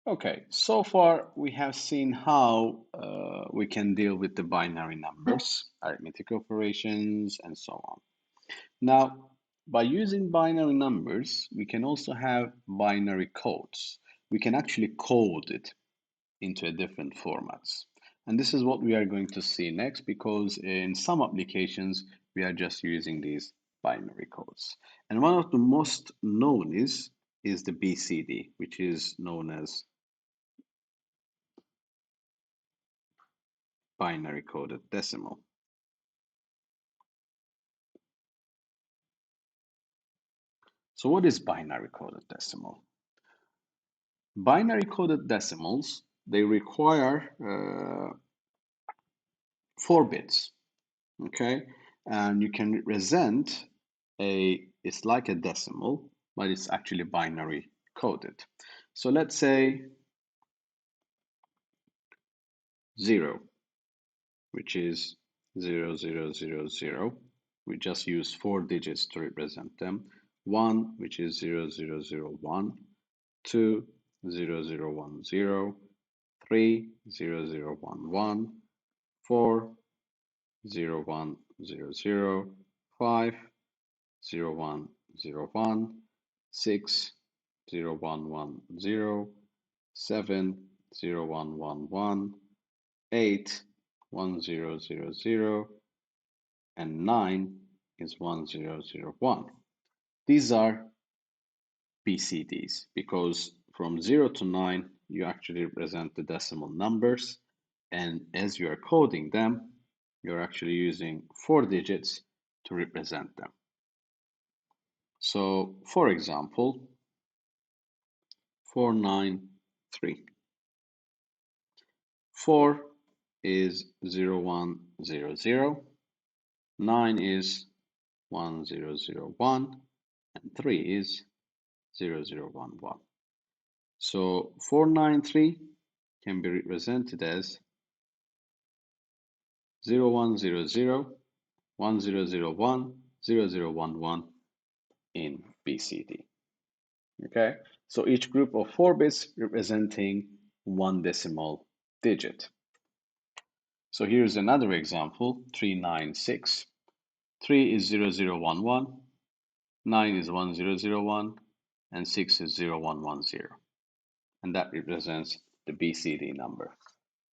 Okay, so far we have seen how we can deal with the binary numbers, arithmetic operations, and so on. Now, by using binary numbers, we can also have binary codes. We can actually code it into a different formats. And this is what we are going to see next, because in some applications, we are just using these binary codes. And one of the most known is the BCD, which is known as binary coded decimal. So what is binary coded decimal? Binary coded decimals, they require 4 bits, okay? And you can represent it's like a decimal, but it's actually binary coded. So let's say 0, which is 0, 0, 0, 0. We just use 4 digits to represent them. 1, which is 0, 0, 0, 1. 2, 0, 0, 1, 0. 3, 0, 0, 1, 1. 4, 0, 1, 0, 0. 5, 0, 1, 0, 1. 6, 0, 1, 1, 0. 7, 0, 1, 1, 1. 8, 1, 0, 0, 0. And 9 is 1, 0, 0, 1. These are BCDs because from 0 to 9, you actually represent the decimal numbers. And as you are coding them, you're actually using 4 digits to represent them. So, for example, 493. 4 is 0, 1, 0, 0. 9 is 1, 0, 0, 1. And 3 is 0, 0, 1, 1. So 493 can be represented as 0100, 1001, 0011 in BCD. Okay, so each group of 4 bits representing 1 decimal digit. So here's another example, 396. 3 is 0011, 9 is 1001, and 6 is 0110. And that represents the BCD number.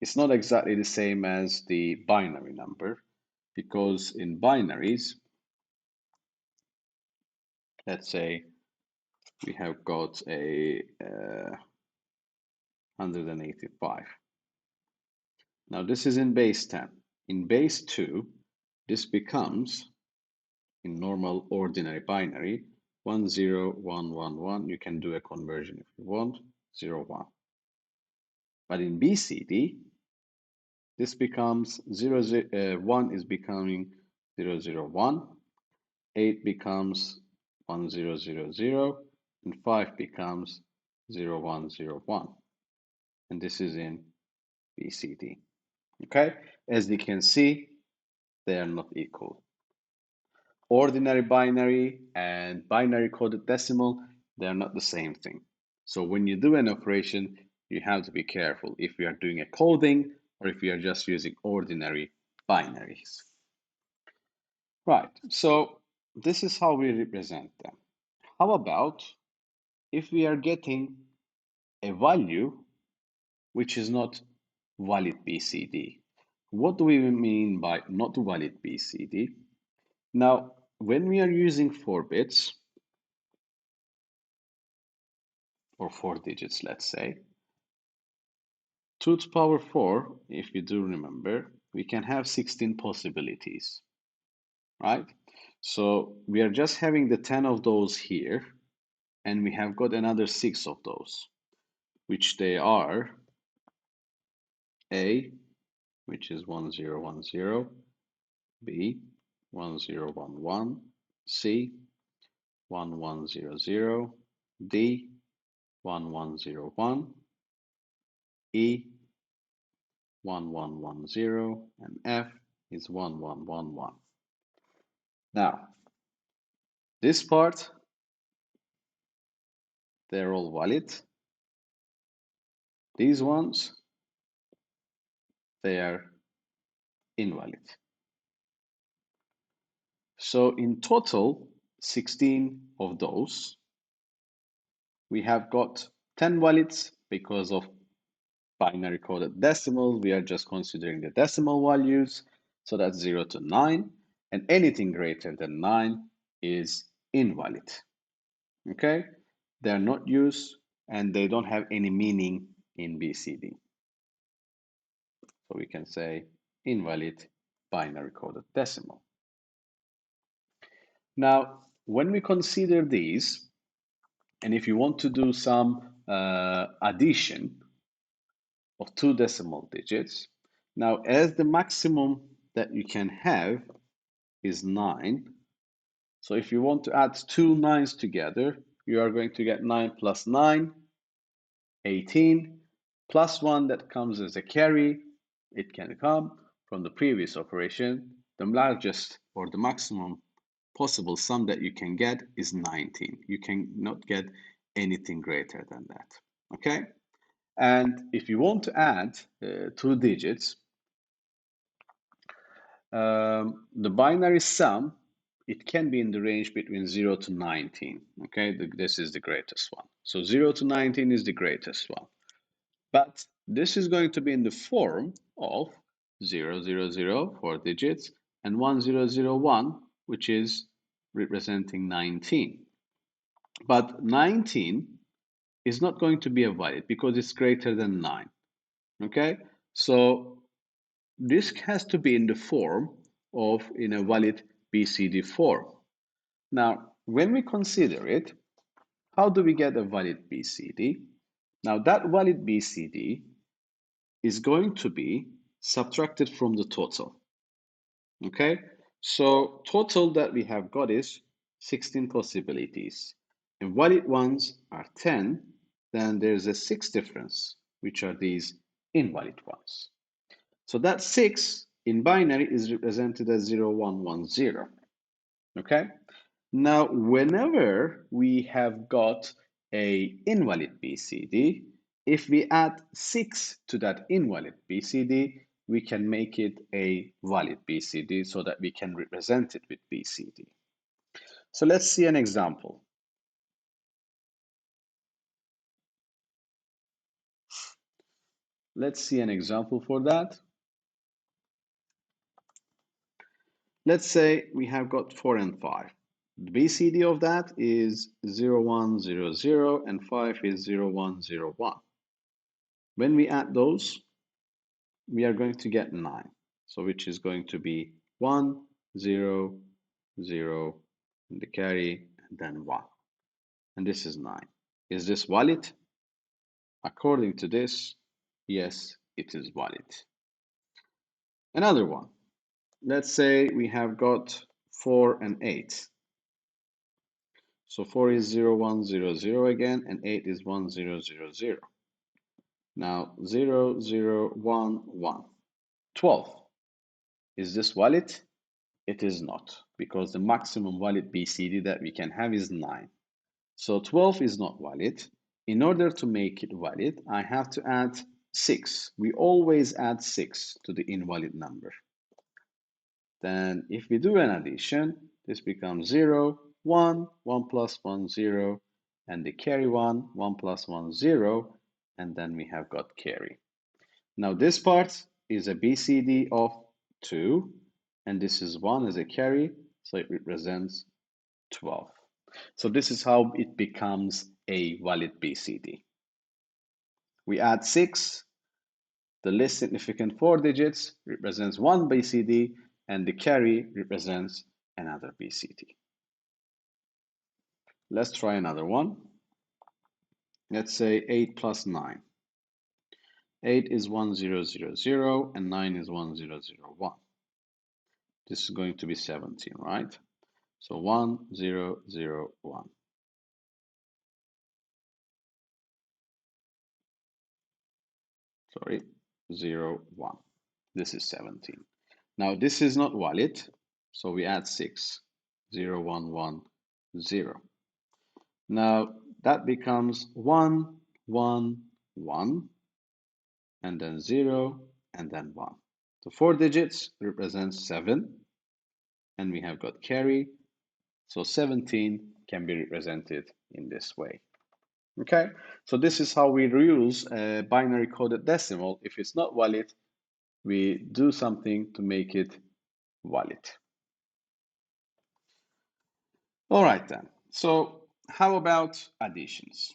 It's not exactly the same as the binary number, because in binaries, let's say we have got a 185. Now this is in base 10. In base 2, this becomes, in normal ordinary binary, 10111. You can do a conversion if you want, 01. But in BCD, this becomes 1 is becoming 001, 8 becomes 1000, and 5 becomes 0101. And this is in BCD. Okay, as you can see, they are not equal. Ordinary binary and binary coded decimal, they are not the same thing. So when you do an operation, you have to be careful if you are doing a coding or if you are just using ordinary binaries. Right, so this is how we represent them. How about if we are getting a value which is not valid BCD? What do we mean by not valid BCD? Now, when we are using 4 bits, or 4 digits, let's say, 2 to the power 4, if you do remember, we can have 16 possibilities, right? So we are just having the 10 of those here, and we have got another 6 of those, which they are A, which is 1010, B, 1011, C, 1100, D, 1101, E, 1110, and F is 1111. Now, this part, they're all valid. These ones, they are invalid. So in total, 16 of those. We have got 10 valids because of binary coded decimal. We are just considering the decimal values. So that's 0 to 9. And anything greater than 9 is invalid. Okay? They are not used and they don't have any meaning in BCD. So we can say invalid binary coded decimal. Now, when we consider these, and if you want to do some addition of 2 decimal digits, now as the maximum that you can have is 9, so if you want to add 2 9s together, you are going to get 9 plus 9, 18, plus 1 that comes as a carry. It can come from the previous operation. The largest or the maximum possible sum that you can get is 19. You cannot get anything greater than that. Okay? And if you want to add 2 digits, the binary sum, it can be in the range between 0 to 19. Okay, this is the greatest one. So 0 to 19 is the greatest one. But this is going to be in the form of 0, 0, 0, 4 digits, and 1, 0, 0, 1, which is representing 19. But 19 is not going to be a valid because it's greater than 9. Okay, so this has to be in the form of in a valid BCD form. Now, when we consider it, how do we get a valid BCD? Now, that valid BCD is going to be subtracted from the total. Okay, so total that we have got is 16 possibilities. And valid ones are 10, then there's a 6 difference, which are these invalid ones. So that 6 in binary is represented as 0, 1, 1, 0. Okay? Now, whenever we have got a invalid BCD, if we add 6 to that invalid BCD, we can make it a valid BCD so that we can represent it with BCD. So let's see an example. Let's see an example for that. Let's say we have got 4 and 5. The BCD of that is 0, 1, 0, 0, and 5 is 0, 1, 0, 1. When we add those, we are going to get 9. So which is going to be 1, 0, 0, and the carry, and then 1. And this is 9. Is this valid? According to this, yes, it is valid. Another one. Let's say we have got 4 and 8. So 4 is 0, 1, 0, 0 again, and 8 is 1, 0, 0, 0. Now 0, 0, 1, 1. 12. Is this valid? It is not, because the maximum valid BCD that we can have is 9. So 12 is not valid. In order to make it valid, I have to add 6. We always add 6 to the invalid number. Then if we do an addition, this becomes 0, 1, 1 plus 1, 0, and the carry 1, 1 plus 1, 0, and then we have got carry. Now this part is a BCD of 2, and this is 1 as a carry, so it represents 12. So this is how it becomes a valid BCD. We add 6, the least significant 4 digits represents one BCD, and the carry represents another BCD. Let's try another one. Let's say 8 plus 9. 8 is 1, 0, 0, 0, and 9 is 1, 0, 0, 1. This is going to be 17, right? So 1, 0, 0, 1. Sorry, 0, 1. This is 17. Now this is not valid, so we add 6. 0, 1, 1, 0. Now that becomes 1, 1, 1. and then 0, and then 1. So 4 digits represents 7, and we have got carry, so 17 can be represented in this way. Okay, so this is how we reuse a binary coded decimal. If it's not valid, we do something to make it valid. All right then, so how about additions?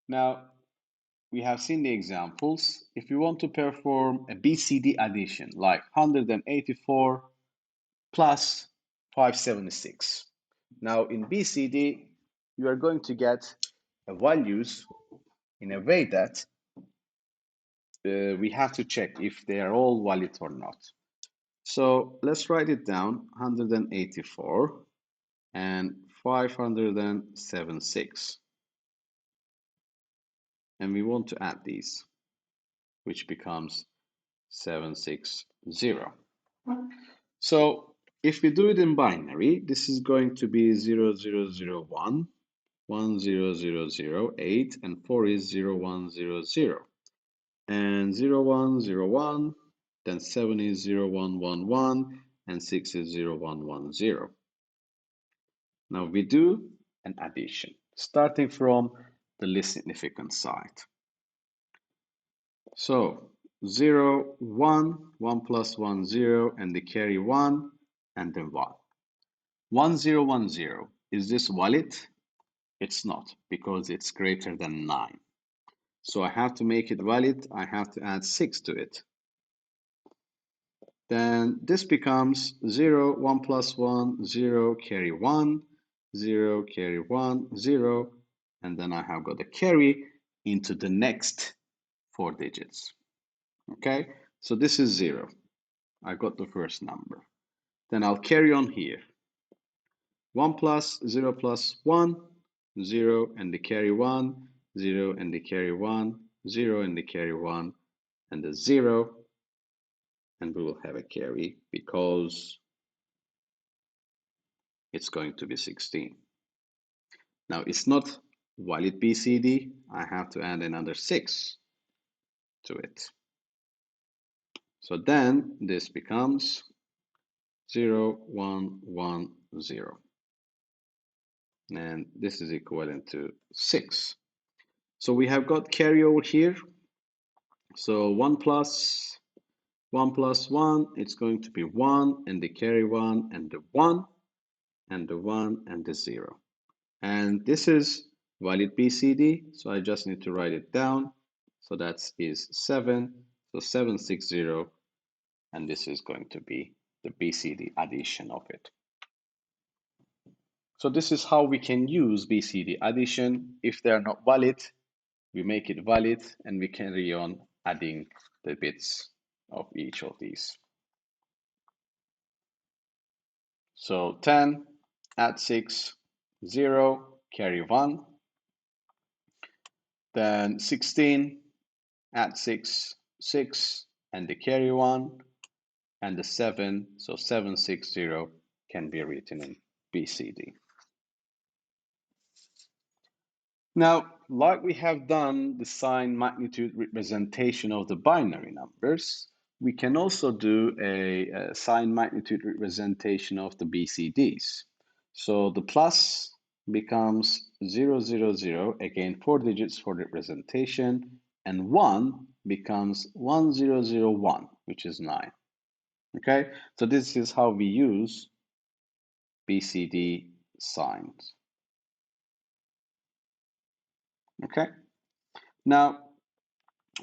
Now, we have seen the examples. If you want to perform a BCD addition, like 184 plus 576. Now, in BCD, you are going to get values in a way that we have to check if they are all valid or not. So let's write it down, 184 and 576. And we want to add these, which becomes 760. So if we do it in binary, this is going to be 0001, 10008, and 4 is 0100. And 0101, then 7 is 0111, and 6 is 0110. Now we do an addition, starting from the least significant side. So 0, 1, 1 plus 1, 0, and the carry 1, and then 1. 1010, is this valid? It's not, because it's greater than 9. So I have to make it valid, I have to add 6 to it. Then this becomes 0, 1 plus 1, 0, carry 1, 0, carry 1, 0, and then I have got a carry into the next 4 digits. Okay, so this is 0. I got the first number. Then I'll carry on here. 1 plus 0 plus 1, 0, and the carry 1, 0, and the carry 1, 0, and the carry 1, and the 0, and we will have a carry because it's going to be 16. Now it's not valid BCD, I have to add another 6 to it. So then this becomes 0, 1, 1, 0. And this is equivalent to 6. So we have got carry over here. So 1 plus 1, it's going to be 1, and the carry 1, and the 1, and the 1, and the 0. And this is valid BCD, so I just need to write it down. So that is 7, so 760, and this is going to be the BCD addition of it. So this is how we can use BCD addition. If they are not valid, we make it valid, and we carry on adding the bits of each of these. So 10, add 6, 0, carry 1. Then 16, add 6, 6, and the carry 1, and the 7, so 760 can be written in BCD. Now, like we have done the sign magnitude representation of the binary numbers, we can also do a sign magnitude representation of the BCDs. So the plus becomes 000, again 4 digits for representation, and 1 becomes 1001, which is 9. Okay, so this is how we use BCD signs. Okay, now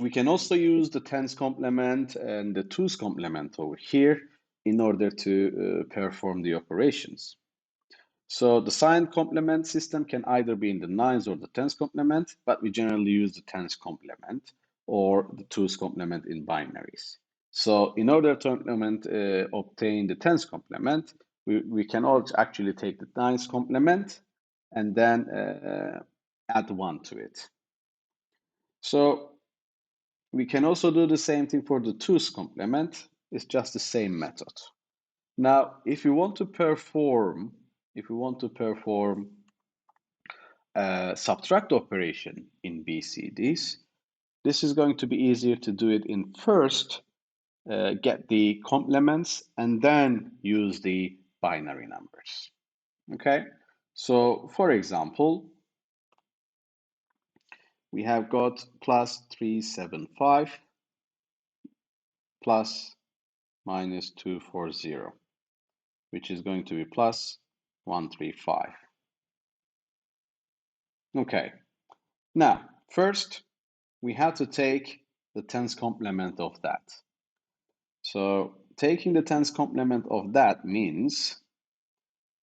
we can also use the tens complement and the twos complement over here in order to perform the operations. So the sign complement system can either be in the nines or the tens complement, but we generally use the tens complement or the twos complement in binaries. So in order to obtain the tens complement, we can also actually take the nines complement and then add 1 to it. So we can also do the same thing for the twos complement. It's just the same method. Now, if we want to perform subtract operation in BCDs, this is going to be easier to do it in first, get the complements, and then use the binary numbers. Okay, so for example, we have got plus 375 plus minus 240, which is going to be plus 135. Okay, now first we have to take the tens complement of that. So taking the tens complement of that means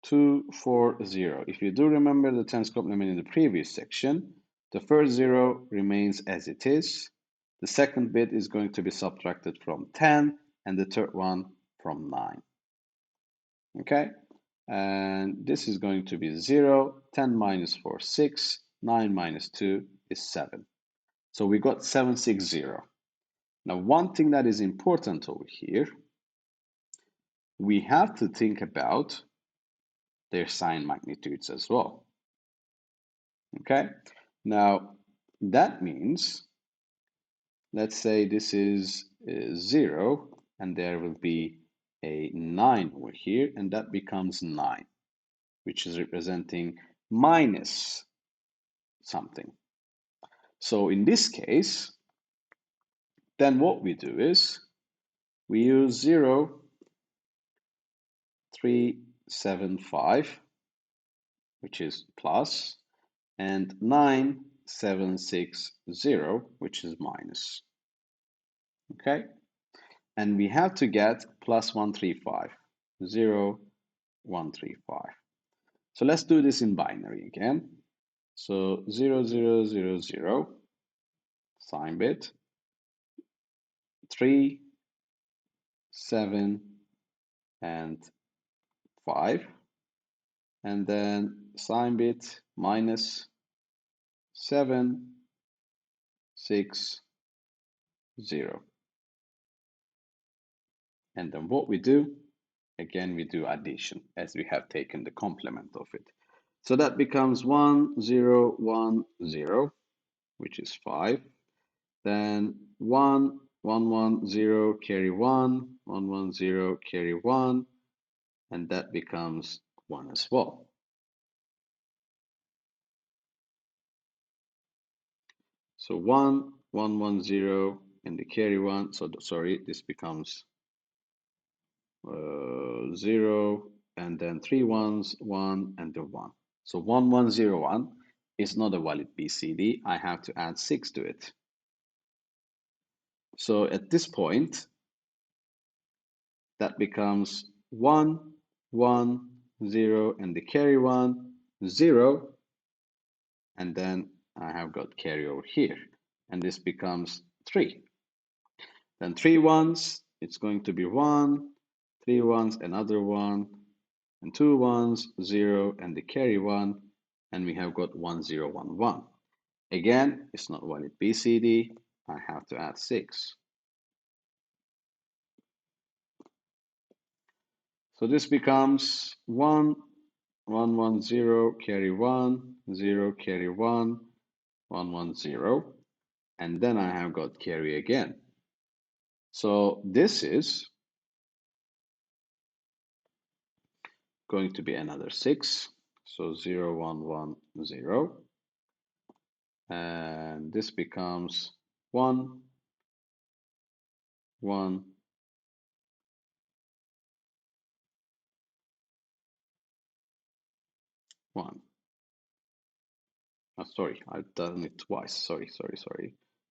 240. If you do remember the tens complement in the previous section, the first zero remains as it is. The second bit is going to be subtracted from 10, and the third one from 9. Okay, and this is going to be 0. 10 minus 4, 6. 9 minus 2 is 7. So we got 760. Now, one thing that is important over here, we have to think about their sign magnitudes as well. Okay, now that means, let's say this is 0, and there will be a 9 over here, and that becomes 9, which is representing minus something. So in this case, then what we do is we use 0, 3, 7, 5, which is plus, and 9, 7, 6, 0, which is minus. Okay, and we have to get plus 135, 0, 135. So let's do this in binary again. So 0, 0, 0, 0, sign bit, 3, 7, and 5, and then sign bit minus 7, 6, 0. And then what we do, again, we do addition as we have taken the complement of it. So that becomes 1, 0, 1, 0, which is 5. Then 1, 1, 1, 0, carry 1, 1, 1, 0, carry 1, and that becomes 1 as well. So 1, 1, 1, 0, and the carry 1. So sorry, this becomes 0, and then 3 ones, 1, and the 1. So 1, 1, 0, 1 is not a valid BCD. I have to add 6 to it. So at this point, that becomes 1, 1, 0, and the carry 1, 0, and then I have got carry over here, and this becomes 3. Then 3 ones, it's going to be 1, 3 ones, another 1, and 2 ones, 0, and the carry 1, and we have got 1, 0, 1, 1. Again, it's not valid BCD. I have to add 6. So this becomes 1, 1, 1, 0, carry 1, 0, carry 1, 1, 1, 0, and then I have got carry again. So this is going to be another 6. So 0, 1, 1, 0. And this becomes 1, 1, 1. Oh, sorry, I've done it twice. Sorry.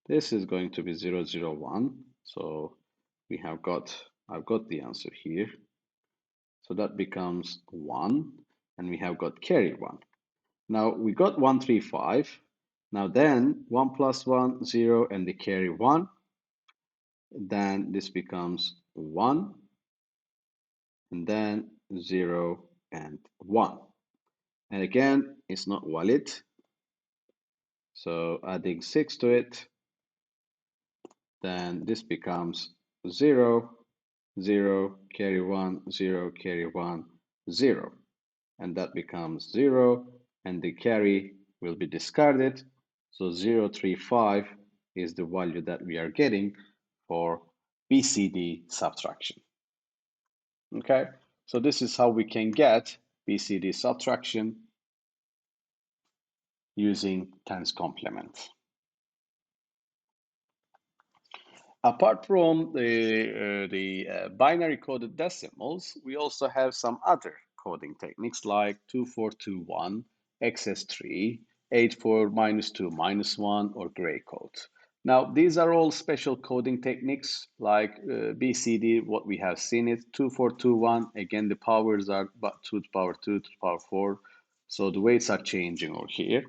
This is going to be 0, 0, 1. So we have got, I've got the answer here. So that becomes 1, and we have got carry 1. Now we got 135. Now then 1 plus 1, 0, and the carry 1. Then this becomes 1, and then 0 and 1. And again, it's not valid. So adding 6 to it, then this becomes 0, 0, carry 1, 0, carry 1, 0. And that becomes 0, and the carry will be discarded. So 035 is the value that we are getting for BCD subtraction. Okay, so this is how we can get BCD subtraction using tens complement. Apart from the binary coded decimals, we also have some other coding techniques like 2421, XS3, 84 minus 2 minus 1, or gray code. Now, these are all special coding techniques like BCD, what we have seen it, 2421. Again, the powers are 2 to the power 2 to the power 4. So the weights are changing over here.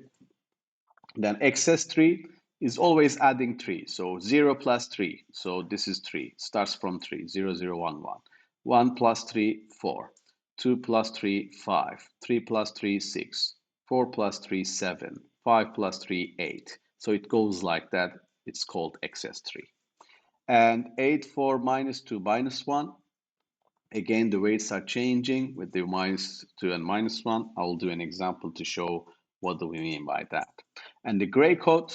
Then XS3 is always adding 3. So 0 plus 3. So this is 3. Starts from 3. 0, 0, 1, 1. 1 plus 3, 4. 2 plus 3, 5. 3 plus 3, 6. 4 plus 3, 7. 5 plus 3, 8. So it goes like that. It's called XS3. And 8, 4, minus 2, minus 1. Again, the weights are changing with the minus 2 and minus 1. I will do an example to show what do we mean by that. And the gray code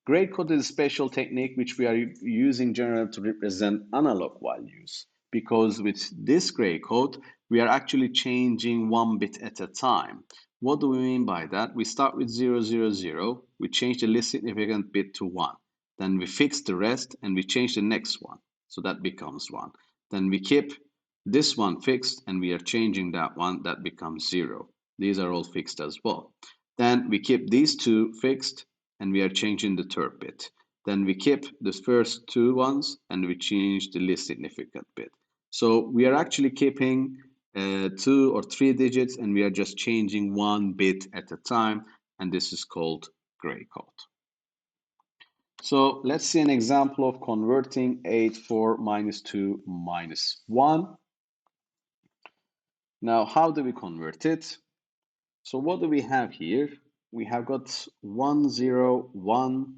is a special technique which we are using generally to represent analog values, because with this gray code, we are actually changing 1 bit at a time. What do we mean by that? We start with 0, 0, 0. We change the least significant bit to 1. Then we fix the rest and we change the next one. So that becomes 1. Then we keep this one fixed and we are changing that one, that becomes 0. These are all fixed as well. Then we keep these two fixed and we are changing the third bit. Then we keep the first two ones and we change the least significant bit. So we are actually keeping 2 or 3 digits and we are just changing 1 bit at a time, and this is called gray code. So let's see an example of converting 8, 4, minus 2, minus 1. Now, how do we convert it? So what do we have here? We have got 1, 0, 1,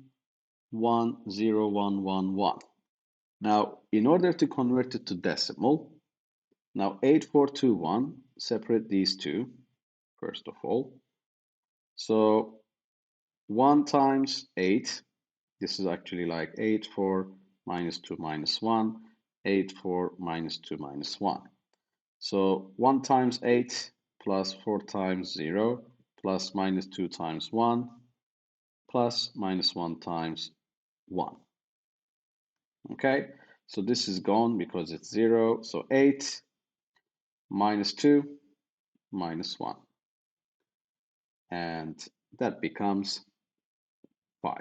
1, 0, 1, 1, 1. Now, in order to convert it to decimal, now 8, 4, 2, 1, separate these two, first of all. So 1 times 8, this is actually like 8, 4, minus 2, minus 1, 8, 4, minus 2, minus 1. So 1 times 8 plus 4 times 0 plus minus 2 times 1 plus minus 1 times 1. Okay, so this is gone because it's 0. So 8 minus 2 minus 1. And that becomes 5.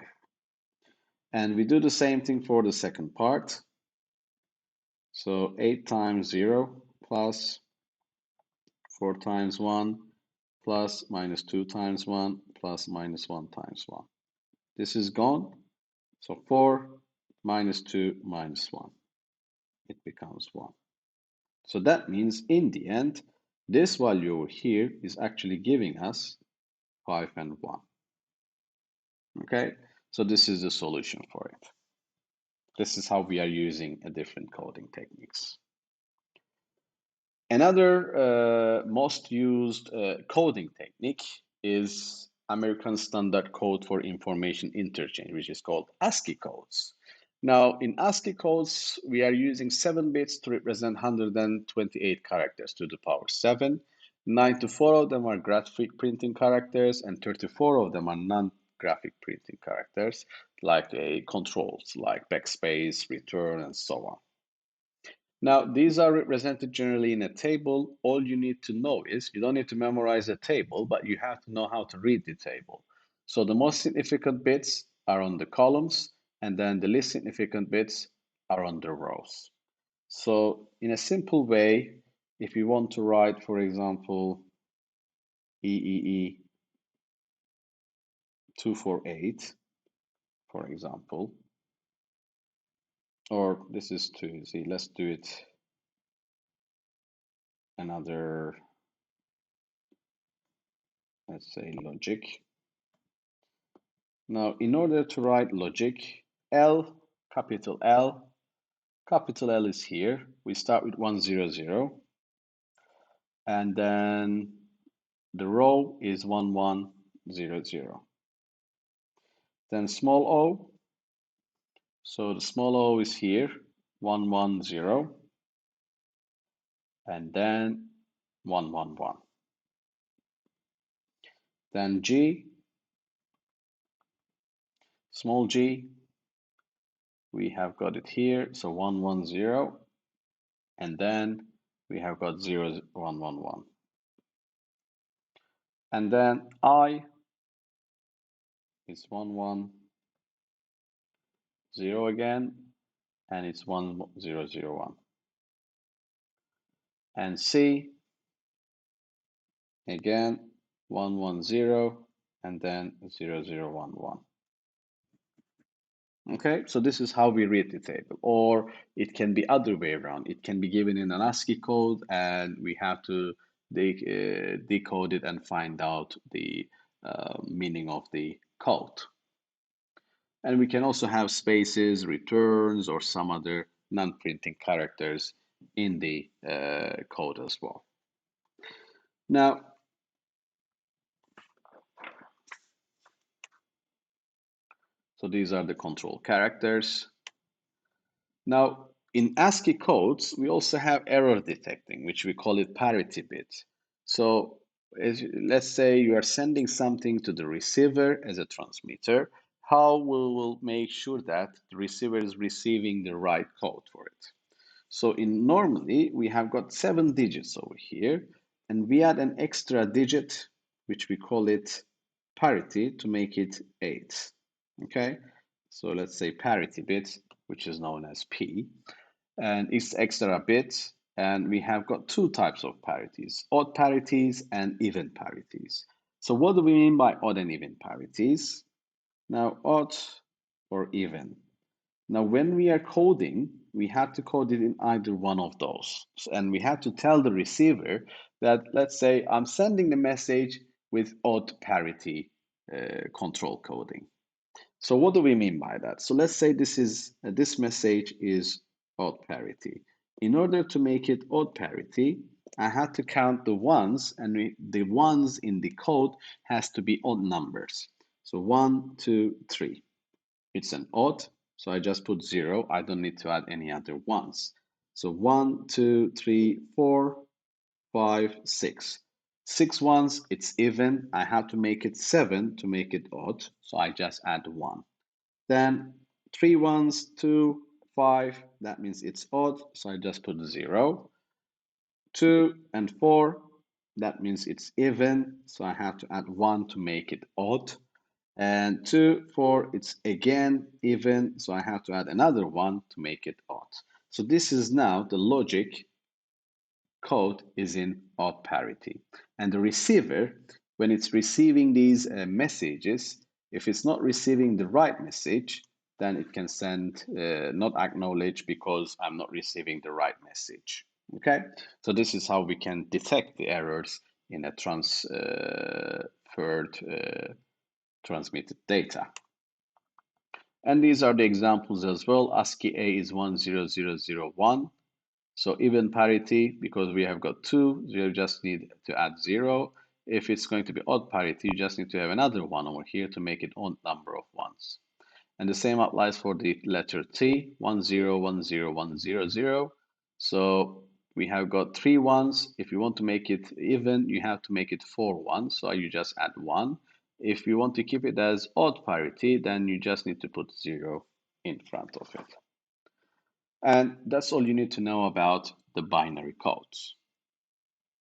And we do the same thing for the second part. So 8 times 0 plus 4 times 1 plus minus 2 times 1 plus minus 1 times 1. This is gone. So 4 minus 2 minus 1. It becomes 1. So that means in the end, this value over here is actually giving us 5 and 1. Okay, so this is the solution for it. This is how we are using a different coding techniques. Another most used coding technique is American Standard Code for Information Interchange, which is called ASCII codes. Now, in ASCII codes, we are using 7 bits to represent 128 characters to the power 7. 94 of them are graphic printing characters, and 34 of them are non-graphic printing characters, like controls, like backspace, return, and so on. Now, these are represented generally in a table. All you need to know is, you don't need to memorize a table, but you have to know how to read the table. So the most significant bits are on the columns, and then the least significant bits are on the rows. So in a simple way, if you want to write, for example, EEE248, for example, or this is too easy, let's do it another, let's say logic. Now, in order to write logic, capital L is here. We start with 1, 0, 0. And then the row is 1, 1, 0, 0. then small o. So the small o is here, 110, and then 111. Then G, small g, we have got it here, so 110, and then we have got 0111. And then I is 110 again, and it's 1001. And C, again, 110, and then 0011. Okay, so this is how we read the table, or it can be other way around. It can be given in an ASCII code, and we have to decode it and find out the meaning of the code. And we can also have spaces, returns, or some other non-printing characters in the code as well. Now, so these are the control characters. Now, in ASCII codes, we also have error detecting, which we call it parity bit. So let's say you are sending something to the receiver as a transmitter. How we will make sure that the receiver is receiving the right code for it? So normally, we have got 7 digits over here, and we add an extra digit, which we call it parity, to make it 8. Okay, so let's say parity bit, which is known as P, and it's extra bit, and we have got 2 types of parities, odd parities and even parities. So what do we mean by odd and even parities? Now, odd or even. Now, when we are coding, we have to code it in either one of those. And we have to tell the receiver that, let's say, I'm sending the message with odd parity control coding. So what do we mean by that? So let's say this message is odd parity. In order to make it odd parity, I had to count the ones, and the ones in the code has to be odd numbers. So 1, 2, 3. It's an odd, so I just put 0. I don't need to add any other ones. So 1, 2, 3, 4, 5, 6. 6 ones, it's even. I have to make it 7 to make it odd, so I just add 1. Then 3 ones, 2, 5, that means it's odd, so I just put 0. 2 and 4, that means it's even, so I have to add 1 to make it odd. And 2, 4, it's again even, so I have to add another 1 to make it odd. So this is now the logic code is in odd parity. And the receiver, when it's receiving these messages, if it's not receiving the right message, then it can send not acknowledge because I'm not receiving the right message. Okay, so this is how we can detect the errors in a transferred transmitted data. And these are the examples as well. ASCII A is 10001. So even parity, because we have got 2, you just need to add 0. If it's going to be odd parity, you just need to have another 1 over here to make it odd number of ones. And the same applies for the letter T, 1010100. So we have got 3 ones. If you want to make it even, you have to make it 4 ones. So you just add 1. If you want to keep it as odd parity, then you just need to put 0 in front of it. And that's all you need to know about the binary codes.